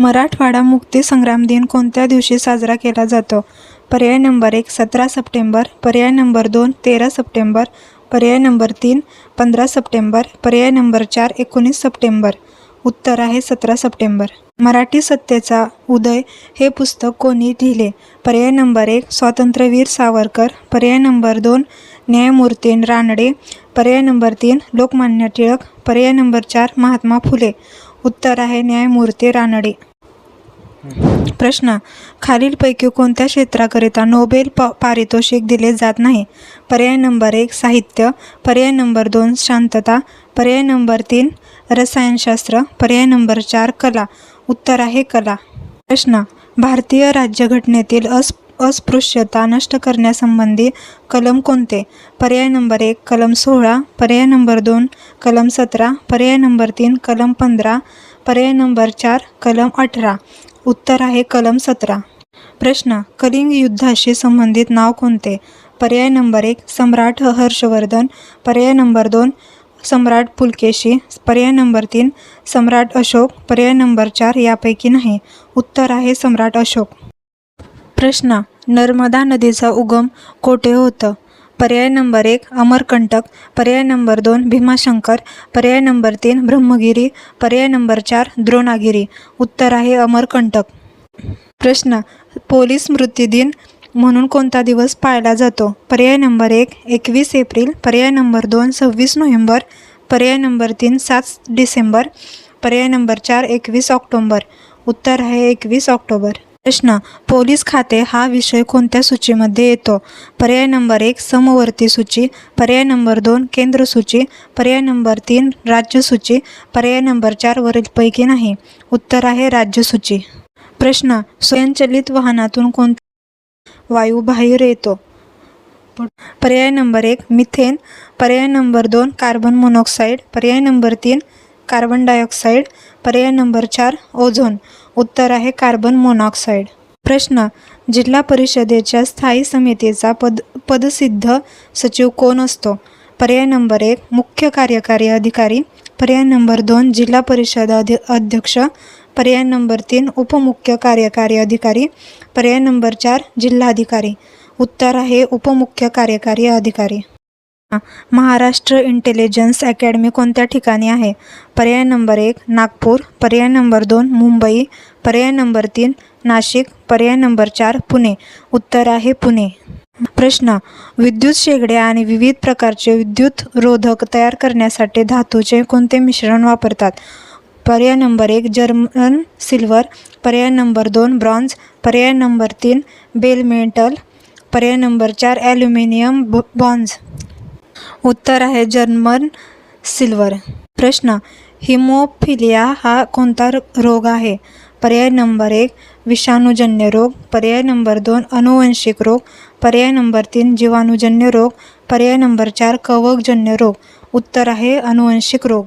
मराठवाडा मुक्तीसंग्राम दिन कोणत्या दिवशी साजरा केला जातो? पर्याय नंबर 1 17 सप्टेंबर, पर्याय नंबर 2 13 सप्टेंबर, पर्याय नंबर 3 15 सप्टेंबर, पर्याय नंबर 4 19 सप्टेंबर. उत्तर आहे 17 सप्टेंबर. मराठी सत्तेचा उदय हे पुस्तक कोणी लिहिले? पर्याय नंबर 1 स्वातंत्र्यवीर सावरकर, पर्याय नंबर 2 न्यायमूर्ती रानडे, पर्याय नंबर 3 लोकमान्य टिळक, पर्याय नंबर 4 महात्मा फुले. उत्तर आहे न्यायमूर्ती रानडे. प्रश्न: खालीलपैकी कोणत्या क्षेत्राकरिता नोबेल पारितोषिक दिले जात नाही? पर्याय नंबर 1 साहित्य, पर्याय नंबर 2 शांतता, पर्याय नंबर 3 रसायनशास्त्र, पर्याय नंबर 4 कला. उत्तर आहे कला. प्रश्न: भारतीय राज्यघटनेतील अस्पृश्यता नष्ट करण्यासंबंधी कलम कोणते? पर्याय नंबर 1 कलम 16, पर्याय नंबर 2 कलम 17, पर्याय नंबर 3 कलम 15, पर्याय नंबर 4 कलम 18. उत्तर आहे कलम 17. प्रश्न: कलिंग युद्धाशी संबंधित नाव कोणते? पर्याय नंबर 1 सम्राट हर्षवर्धन, पर्याय नंबर 2 सम्राट पुलकेशी, पर्याय नंबर 3 सम्राट अशोक, पर्याय नंबर 4 यापैकी नाही. उत्तर आहे सम्राट अशोक. प्रश्न: नर्मदा नदीचा उगम कोठे होतं? पर्याय नंबर 1 अमरकंटक, पर्याय नंबर 2 भीमाशंकर, पर्याय नंबर 3 ब्रह्मगिरी, पर्याय नंबर 4 द्रोणागिरी. उत्तर आहे अमरकंटक. प्रश्न: पोलीस स्मृती दिन म्हणून कोणता दिवस पाळला जातो? पर्याय नंबर 1 21 एप्रिल, पर्याय नंबर 2 26 नोव्हेंबर, पर्याय नंबर 3 7 डिसेंबर, पर्याय नंबर 4 21 ऑक्टोबर. उत्तर आहे 21 ऑक्टोबर. प्रश्न: पोलीस खाते हा विषय कोणत्या सूचीमध्ये येतो? पर्याय नंबर 1 समवर्ती सूची, पर्याय नंबर 2 केंद्र सूची, पर्याय नंबर 3 राज्य सूची, पर्याय नंबर 4 वरीलपैकी नाही. उत्तर आहे राज्य सूची. प्रश्न: स्वयंचलित वाहनातून कोणता वायू बाहेर येतो? पर्याय नंबर 1 मिथेन, पर्याय नंबर 2 कार्बन मोनॉक्साईड, पर्याय नंबर 3 कार्बन डायऑक्साईड, पर्याय नंबर 4 ओझोन. उत्तर आहे कार्बन मोनॉक्साईड. प्रश्न: जिल्हा परिषदेच्या स्थायी समितीचा पदसिद्ध सचिव कोण असतो? पर्याय नंबर 1 मुख्य कार्यकारी अधिकारी, पर्याय नंबर 2 जिल्हा परिषद अध्यक्ष, पर्याय नंबर 3 उपमुख्य कार्यकारी अधिकारी, पर्याय नंबर 4 जिल्हाधिकारी. उत्तर आहे उपमुख्य कार्यकारी अधिकारी. महाराष्ट्र इंटेलिजन्स अकॅडमी कोणत्या ठिकाणी आहे? पर्याय नंबर 1 नागपूर, पर्याय नंबर 2 मुंबई, पर्याय नंबर 3 नाशिक, पर्याय नंबर 4 पुणे. उत्तर आहे पुणे. प्रश्न: विद्युत शेगडे आणि विविध प्रकारचे विद्युत रोधक तयार करण्यासाठी धातूचे कोणते मिश्रण वापरतात? पर्याय नंबर 1 जर्मन सिल्वर, पर्याय नंबर 2 ब्रॉन्झ, पर्याय नंबर 3 बेल मेटल, पर्याय नंबर 4 ॲल्युमिनियम ब्रॉन्झ. उत्तर आहे जर्मन सिल्वर. प्रश्न: हिमोफिलिया हा कोणता रोग आहे? पर्याय नंबर 1 विषाणूजन्य रोग, पर्याय नंबर 2 अनुवंशिक रोग, पर्याय नंबर 3 जीवाणूजन्य रोग, पर्याय नंबर 4 कवकजन्य रोग. उत्तर आहे अनुवंशिक रोग.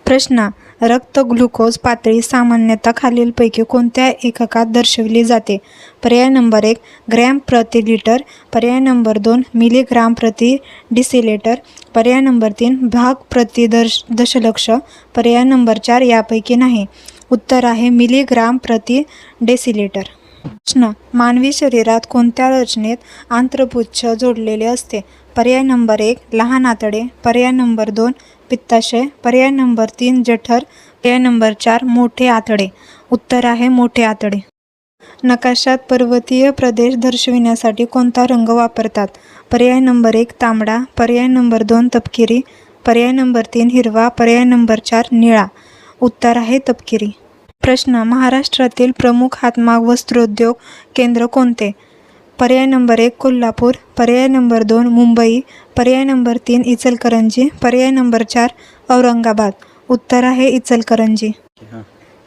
प्रश्न: रक्त ग्लुकोज पातळी सामान्यतः खालीलपैकी कोणत्या एककात दर्शविली जाते? पर्याय नंबर 1 ग्रॅम प्रति लिटर, पर्याय नंबर 2 मिलीग्राम प्रति डिसिलिटर, पर्याय नंबर 3 भाग प्रति दशलक्ष, पर्याय नंबर 4 यापैकी नाही. उत्तर आहे मिलीग्राम प्रति डेसिलिटर. प्रश्न: मानवी शरीरात कोणत्या रचनेत आंत्रपुच्छ जोडलेले असते? पर्याय नंबर 1 लहान आतडे, पर्याय नंबर 2 पित्ताशय, पर्याय नंबर 3 जठर, पर्याय नंबर 4 मोठे आतडे. उत्तर आहे मोठे आतडे. नकाशात पर्वतीय प्रदेश दर्शविण्यासाठी कोणता रंग वापरतात? पर्याय नंबर 1 तांबडा, पर्याय नंबर 2 तपकिरी, पर्याय नंबर 3 हिरवा, पर्याय नंबर 4 निळा. उत्तर आहे तपकिरी. प्रश्न: महाराष्ट्रातील प्रमुख हातमाग वस्त्रोद्योग केंद्र कोणते? पर्याय नंबर 1 कोल्हापूर, पर्याय नंबर 2 मुंबई, पर्याय नंबर 3 इचलकरंजी, पर्याय नंबर 4 औरंगाबाद. उत्तर आहे इचलकरंजी.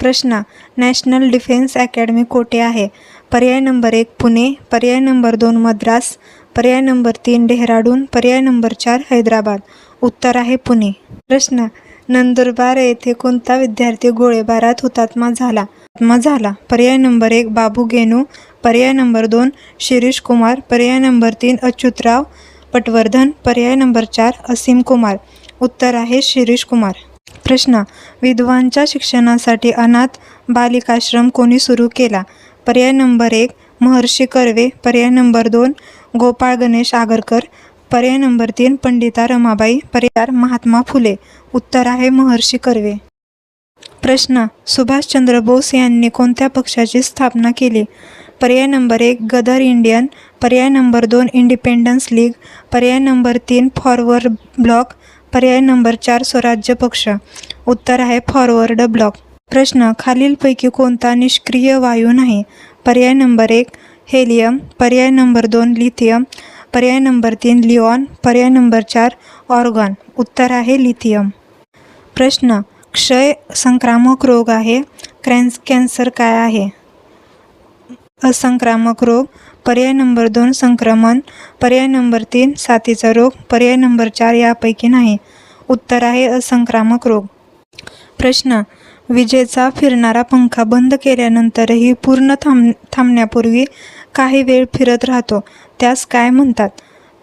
प्रश्न: नॅशनल डिफेन्स अकॅडमी कोठे आहे? पर्याय नंबर 1 पुणे, पर्याय नंबर 2 मद्रास, पर्याय नंबर 3 डेहराडून, पर्याय नंबर 4 हैदराबाद. उत्तर आहे पुणे. प्रश्न: नंदुरबार येथे कोणता विद्यार्थी गोळीबारात हुतात्मा झाला? पर्याय नंबर 1 बाबू गेनू, पर्याय नंबर 2 शिरीष कुमार, पर्याय नंबर 3 अच्युतराव पटवर्धन, पर्याय नंबर 4 असीम कुमार. उत्तर आहे शिरीष कुमार. प्रश्न, विधवांच्या शिक्षणासाठी अनाथ बालिकाश्रम कोणी सुरू केला? पर्याय नंबर 1 महर्षी कर्वे, पर्याय नंबर 2 गोपाळ गणेश आगरकर, पर्याय नंबर 3 पंडिता रमाबाई, पर्याय 4 महात्मा फुले. उत्तर आहे महर्षी कर्वे. प्रश्न, सुभाषचंद्र बोस यांनी कोणत्या पक्षाची स्थापना केली? पर्याय नंबर 1 गदर इंडियन, पर्याय नंबर 2 इंडिपेंडन्स लीग, पर्याय नंबर 3 फॉरवर्ड ब्लॉक, पर्याय नंबर 4 स्वराज्य पक्ष. उत्तर आहे फॉरवर्ड ब्लॉक. प्रश्न, खालीलपैकी कोणता निष्क्रिय वायू नाही? पर्याय नंबर 1 हेलियम, पर्याय नंबर 2 लिथियम, पर्याय नंबर 3 लिऑन, पर्याय नंबर 4 ऑर्गॉन. उत्तर आहे लिथियम. प्रश्न, क्षय संक्रामक रोग आहे, कॅन्सर काय आहे? असंक्रामक रोग, पर्याय नंबर 2 संक्रमण, पर्याय नंबर 3 साथीचा रोग, पर्याय नंबर 4 यापैकी नाही. उत्तर आहे असंक्रामक रोग. प्रश्न, विजेचा फिरणारा पंखा बंद केल्यानंतरही पूर्ण थांबण्यापूर्वी काही वेळ फिरत राहतो, त्यास काय म्हणतात?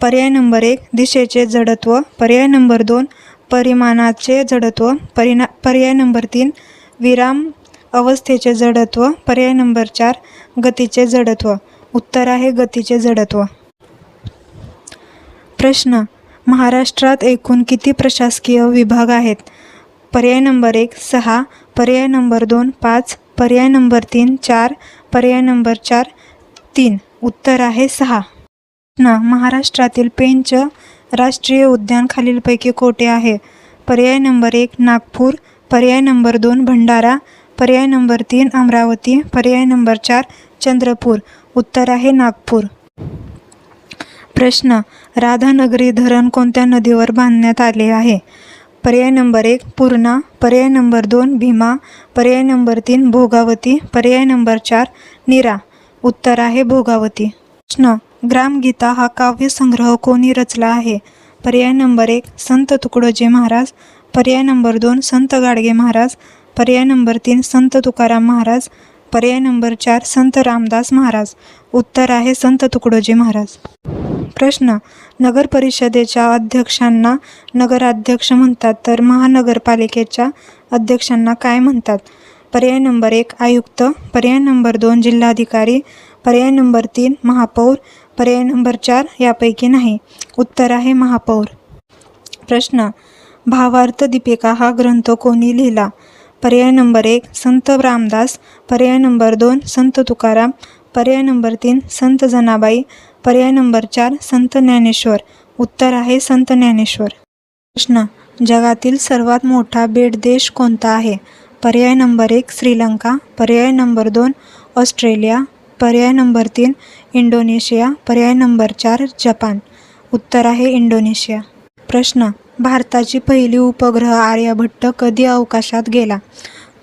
पर्याय नंबर 1 दिशेचे जडत्व, पर्याय नंबर 2 परिमाणाचे जडत्व, पर्याय नंबर 3 विराम अवस्थेचे जडत्व, पर्याय नंबर 4 गतीचे जडत्व. उत्तर आहे गतीचे जडत्व. प्रश्न, महाराष्ट्रात एकूण किती प्रशासकीय विभाग आहेत? पर्याय नंबर 1 6, पर्याय नंबर 2 5, पर्याय नंबर 3 4, पर्याय नंबर 4 3. उत्तर आहे 6. प्रश्न, महाराष्ट्रातील पेंच राष्ट्रीय उद्यान खालीलपैकी कोठे आहे? पर्याय नंबर 1 नागपूर, पर्याय नंबर 2 भंडारा, पर्याय नंबर 3 अमरावती, पर्याय नंबर 4 चंद्रपूर. उत्तर आहे नागपूर. प्रश्न, राधानगरी धरण कोणत्या नदीवर बांधण्यात आले आहे? पर्याय नंबर 1 पूर्णा, पर्याय नंबर 2 भीमा, पर्याय नंबर 3 भोगावती, पर्याय नंबर 4 नीरा. उत्तर आहे भोगावती. प्रश्न, ग्रामगीता हा काव्यसंग्रह कोणी रचला आहे? पर्याय नंबर 1 संत तुकडोजी महाराज, पर्याय नंबर 2 संत गाडगे महाराज, पर्याय नंबर 3 संत तुकाराम महाराज, पर्याय नंबर 4 संत रामदास महाराज. उत्तर आहे संत तुकडोजी महाराज. प्रश्न, नगर परिषदेच्या अध्यक्षांना नगराध्यक्ष म्हणतात तर महानगरपालिकेच्या अध्यक्षांना काय म्हणतात? पर्याय नंबर 1 आयुक्त, पर्याय नंबर 2 जिल्हाधिकारी, पर्याय नंबर 3 महापौर, पर्याय नंबर 4 यापैकी नाही. उत्तर आहे महापौर. प्रश्न, भावार्थ दीपिका हा ग्रंथ कोणी लिहिला? पर्याय नंबर 1 संत रामदास, पर्याय नंबर 2 संत तुकाराम, पर्याय नंबर 3 संत जनाबाई, पर्याय नंबर 4 संत ज्ञानेश्वर. उत्तर आहे संत ज्ञानेश्वर. प्रश्न, जगातील सर्वात मोठा बेट देश कोणता आहे? पर्याय नंबर 1 श्रीलंका, पर्याय नंबर 2 ऑस्ट्रेलिया, पर्याय नंबर 3 इंडोनेशिया, पर्याय नंबर 4 जपान. उत्तर आहे इंडोनेशिया. प्रश्न, भारताची पहिली उपग्रह आर्यभट्ट कधी अवकाशात गेला?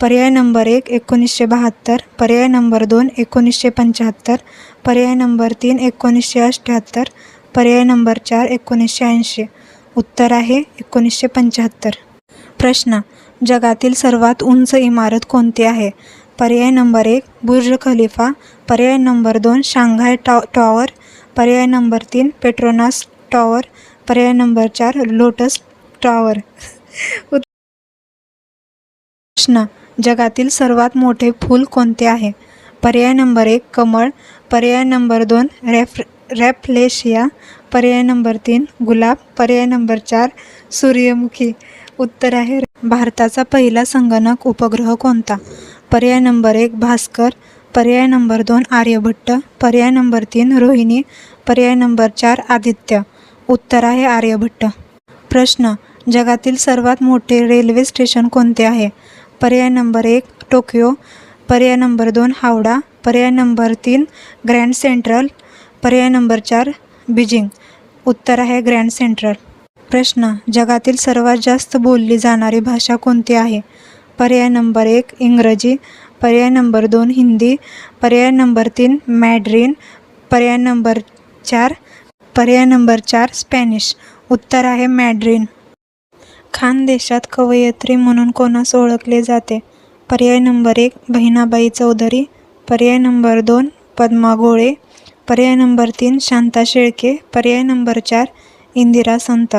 पर्याय नंबर 1 1972, पर्याय नंबर 2 1975, पर्याय नंबर 3 1978, पर्याय नंबर 4 1980. उत्तर आहे 1975. प्रश्न, जगातील सर्वात उंच इमारत कोणती आहे? पर्याय नंबर 1 बुर्ज खलिफा, पर्याय नंबर 2 शांघाय टॉवर, पर्याय नंबर 3 पेट्रोनास टॉवर, पर्याय नंबर 4 लोटस टॉवर. प्रश्न, जगातील सर्वात मोठे फूल कोणते आहे? पर्याय नंबर 1 कमळ, पर्याय नंबर 2 रॅफलेशिया, पर्याय नंबर 3 गुलाब, पर्याय नंबर 4 सूर्यमुखी. उत्तर आहे. भारताचा पहिला संगणक उपग्रह कोणता? पर्याय नंबर 1 भास्कर, पर्याय नंबर 2 आर्यभट्ट, पर्याय नंबर 3 रोहिणी, पर्याय नंबर 4 आदित्य. उत्तर आहे आर्यभट्ट. प्रश्न, जगातील सर्वात मोठे रेल्वे स्टेशन कोणते आहे? पर्याय नंबर 1 टोकियो, पर्याय नंबर 2 हावडा, पर्याय नंबर 3 ग्रँड सेंट्रल, पर्याय नंबर 4 बीजिंग. उत्तर आहे ग्रँड सेंट्रल. प्रश्न, जगातील सर्वात जास्त बोलली जाणारी भाषा कोणती आहे? पर्याय नंबर 1 इंग्रजी, पर्याय नंबर 2 हिंदी, पर्याय नंबर 3 मॅड्रिन, पर्याय नंबर 4 स्पॅनिश. उत्तर आहे मॅड्रिन. खानदेशात कवयित्री म्हणून कोणास ओळखले जाते? पर्याय नंबर 1 बहिणाबाई चौधरी, पर्याय नंबर 2 पद्मा गोळे, पर्याय नंबर 3 शांता शेळके, पर्याय नंबर 4 इंदिरा संत.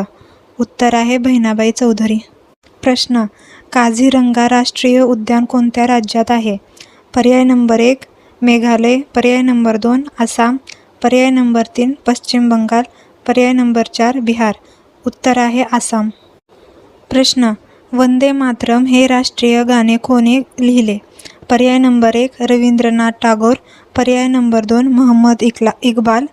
उत्तर आहे बहिणाबाई चौधरी. प्रश्न, काझीरंगा राष्ट्रीय उद्यान कोणत्या राज्यात आहे? पर्याय नंबर 1 मेघालय, पर्याय नंबर 2 आसाम, पर्याय नंबर 3 पश्चिम बंगाल, पर्याय नंबर 4 बिहार. उत्तर आहे आसाम. प्रश्न, वंदे मातरम हे राष्ट्रीय गाणे कोणी लिहिले? पर्याय नंबर 1 रवींद्रनाथ टागोर, पर्याय नंबर 2 मोहम्मद इक्बाल,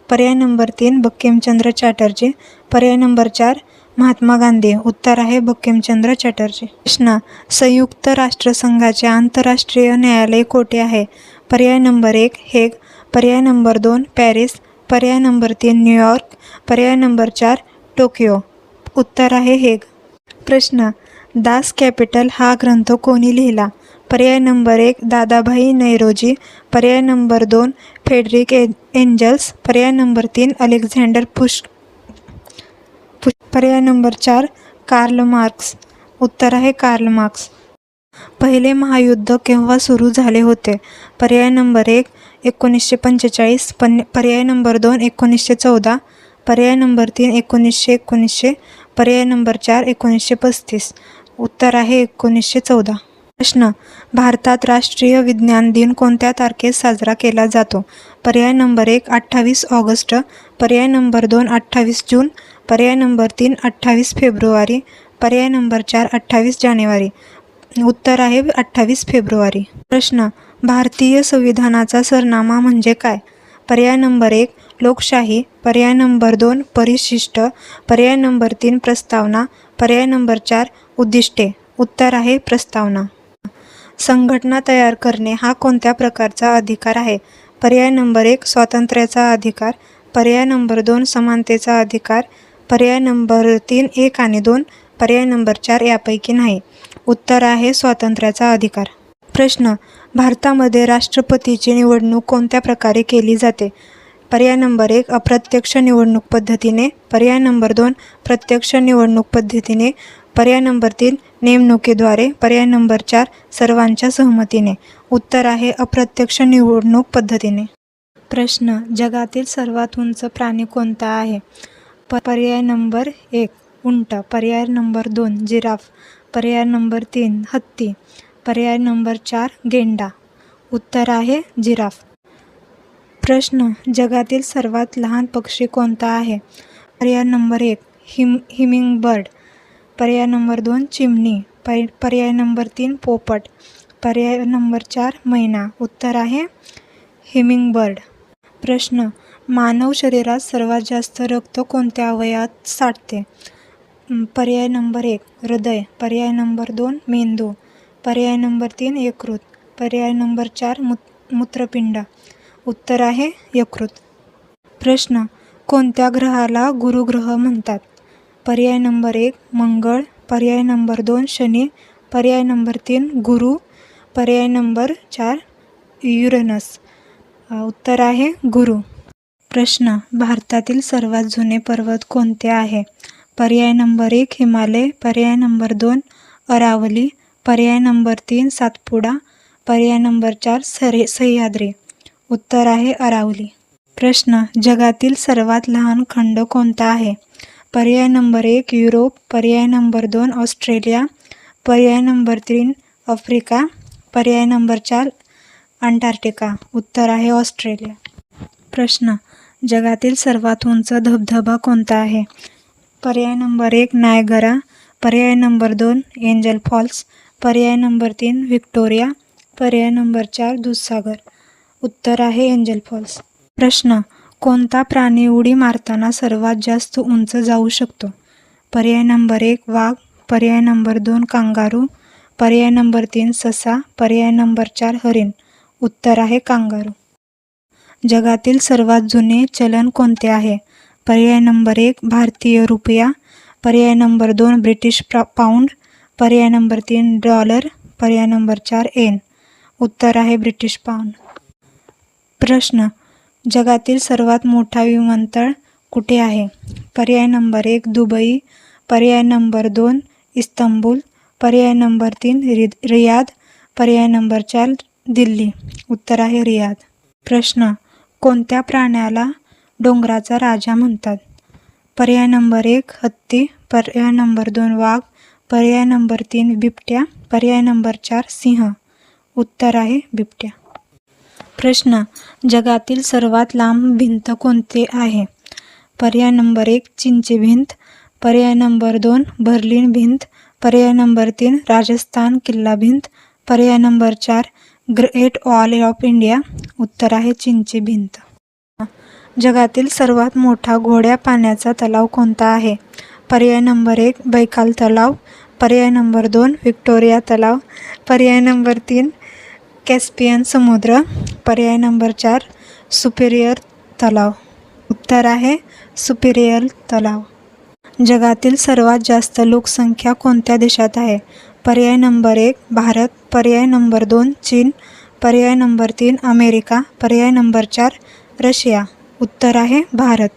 पर्याय नंबर 3 बंकिमचंद्र चॅटर्जी, पर्याय नंबर 4 महात्मा गांधी. उत्तर आहे बंकिमचंद्र चॅटर्जी. प्रश्न, संयुक्त राष्ट्रसंघाचे आंतरराष्ट्रीय न्यायालय कोठे आहे? पर्याय नंबर 1 हेग, पर्याय नंबर 2 पॅरिस, पर्याय नंबर 3 न्यूयॉर्क, पर्याय नंबर 4 टोकियो. उत्तर आहे हेग. प्रश्न, दास कॅपिटल हा ग्रंथ कोणी लिहिला? पर्याय नंबर 1 दादाभाई नौरोजी, पर्याय नंबर 2 फ्रेडरिक एंजल्स, पर्याय नंबर 3 अलेक्झांडर पर्याय नंबर 4 कार्ल मार्क्स. उत्तर आहे कार्ल मार्क्स. पहिले महायुद्ध केव्हा सुरू झाले होते? पर्याय नंबर 1 1945, पर्याय नंबर 2 1914, पर्याय नंबर 3 1919, पर्याय नंबर 4 1935. उत्तर आहे 1914. प्रश्न, भारतात राष्ट्रीय विज्ञान दिन कोणत्या तारखेत साजरा केला जातो? पर्याय नंबर 1 28 ऑगस्ट, पर्याय नंबर 2 28 जून, पर्याय नंबर 3 28 फेब्रुवारी, पर्याय नंबर 4 28 जानेवारी. उत्तर आहे 28 फेब्रुवारी. प्रश्न, भारतीय संविधानाचा सरनामा म्हणजे काय? पर्याय नंबर 1 लोकशाही, पर्याय नंबर 2 परिशिष्ट, पर्याय नंबर 3 प्रस्तावना, पर्याय नंबर 4 उद्दिष्टे. उत्तर आहे प्रस्तावना. संघटना तयार करणे हा कोणत्या प्रकारचा अधिकार आहे? पर्याय नंबर 1 स्वातंत्र्याचा अधिकार, पर्याय नंबर 2 समानतेचा अधिकार, पर्याय नंबर 3 1 आणि 2, पर्याय नंबर 4 यापैकी नाही. उत्तर आहे स्वातंत्र्याचा अधिकार. प्रश्न, भारतामध्ये राष्ट्रपतीची निवडणूक कोणत्या प्रकारे केली जाते? पर्याय नंबर 1 अप्रत्यक्ष निवडणूक पद्धतीने, पर्याय नंबर 2 प्रत्यक्ष निवडणूक पद्धतीने, पर्याय नंबर 3 नेमणुकीद्वारे, पर्याय नंबर 4 सर्वांच्या सहमतीने. उत्तर आहे अप्रत्यक्ष निवडणूक पद्धतीने. प्रश्न, जगातील सर्वात उंच प्राणी कोणता आहे? पर्याय नंबर 1 उंट, पर्याय नंबर 2 जिराफ, पर्याय नंबर 3 हत्ती, पर्याय नंबर 4 गेंडा. उत्तर आहे जिराफ. प्रश्न, जगातील सर्वात लहान पक्षी कोणता आहे? पर्याय नंबर 1 हिमिंगबर्ड, पर्याय नंबर 2 चिमणी, पर्याय नंबर 3 पोपट, पर्याय नंबर 4 मैना. उत्तर आहे हिमिंगबर्ड. प्रश्न, मानव शरीरात सर्वात जास्त रक्त कोणत्या अवयवात साठते? पर्याय नंबर 1 हृदय, पर्याय नंबर 2 मेंदू, पर्याय नंबर 3 यकृत, पर्याय नंबर 4 मूत्रपिंड. उत्तर आहे यकृत. प्रश्न, कोणत्या ग्रहाला गुरुग्रह म्हणतात? पर्याय नंबर 1 मंगळ, पर्याय नंबर 2 शनी, पर्याय नंबर 3 गुरु, पर्याय नंबर 4 युरेनस. उत्तर आहे गुरु. प्रश्न, भारतातील सर्वात जुने पर्वत कोणते आहे? पर्याय नंबर 1 हिमालय, पर्याय नंबर 2 अरावली, पर्याय नंबर 3 सातपुडा, पर्याय नंबर 4 सह्याद्री. उत्तर आहे अरावली. प्रश्न, जगातील सर्वात लहान खंड कोणता आहे? पर्याय नंबर 1 युरोप, पर्याय नंबर 2 ऑस्ट्रेलिया, पर्याय नंबर 3 आफ्रिका, पर्याय नंबर 4 अंटार्क्टिका. उत्तर आहे ऑस्ट्रेलिया. प्रश्न, जगातील सर्वात उंच धबधबा कोणता आहे? पर्याय नंबर 1 नायगरा, पर्याय नंबर 2 एंजल फॉल्स, पर्याय नंबर 3 व्हिक्टोरिया, पर्याय नंबर 4 दूधसागर. उत्तर आहे एंजल फॉल्स. प्रश्न, कोणता प्राणी उडी मारताना सर्वात जास्त उंच जाऊ शकतो? पर्याय नंबर 1 वाघ, पर्याय नंबर 2 कांगारू, पर्याय नंबर 3 ससा, पर्याय नंबर 4 हरिण. उत्तर आहे कांगारू. जगातील सर्वात जुने चलन कोणते आहे? पर्याय नंबर 1 भारतीय रुपया, पर्याय नंबर 2 ब्रिटिश पाऊंड, पर्याय नंबर 3 डॉलर, पर्याय नंबर 4 येन. उत्तर आहे ब्रिटिश पाऊंड. प्रश्न, जगातील सर्वात मोठा विमानतळ कुठे आहे? पर्याय नंबर 1 दुबई, पर्याय नंबर 2 इस्तंबूल, पर्याय नंबर 3 रियाद, पर्याय नंबर 4 दिल्ली. उत्तर आहे रियाद. प्रश्न, कोणत्या प्राण्याला डोंगराचा राजा म्हणतात? पर्याय नंबर 1 हत्ती, पर्याय नंबर 2 वाघ, पर्याय नंबर 3 बिबट्या, पर्याय नंबर 4 सिंह. उत्तर आहे बिबट्या. प्रश्न, जगातील सर्वात लांब भिंत कोणते आहे? पर्याय नंबर 1 चीनची भिंत, पर्याय नंबर 2 बर्लिन भिंत, पर्याय नंबर 3 राजस्थान किल्ला भिंत, पर्याय number 4 great wall of India. उत्तर आहे चीनची भिंत. जगातील सर्वात मोठा गोड्या पाण्याचा तलाव कोणता आहे? पर्याय नंबर 1 बैकाल तलाव, पर्याय नंबर 2 व्हिक्टोरिया तलाव, पर्याय नंबर 3 कॅस्पियन समुद्र, पर्याय नंबर 4 सुपिरियर तलाव. उत्तर आहे सुपिरियर तलाव. जगातील सर्वात जास्त लोकसंख्या कोणत्या देशात आहे? पर्याय नंबर 1 भारत, पर्याय नंबर 2 चीन, पर्याय नंबर 3 अमेरिका, पर्याय नंबर 4 रशिया. उत्तर आहे भारत.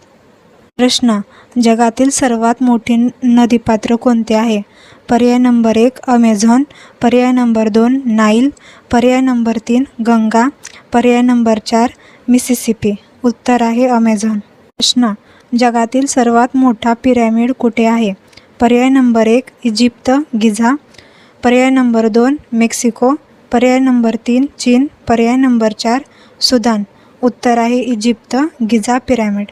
प्रश्न, जगातील सर्वात मोठे नदीपात्र कोणते आहे? पर्याय नंबर 1 अमेझॉन, पर्याय नंबर 2 नाईल, पर्याय नंबर 3 गंगा, पर्याय नंबर 4 मिसिसिपी. उत्तर आहे अमेझॉन. प्रश्न, जगातील सर्वात मोठा पिरॅमिड कुठे आहे? पर्याय नंबर 1 इजिप्त गिझा, पर्याय नंबर 2 मेक्सिको, पर्याय नंबर 3 चीन, पर्याय नंबर 4 सुदान. उत्तर आहे इजिप्त गिझा पिरॅमिड.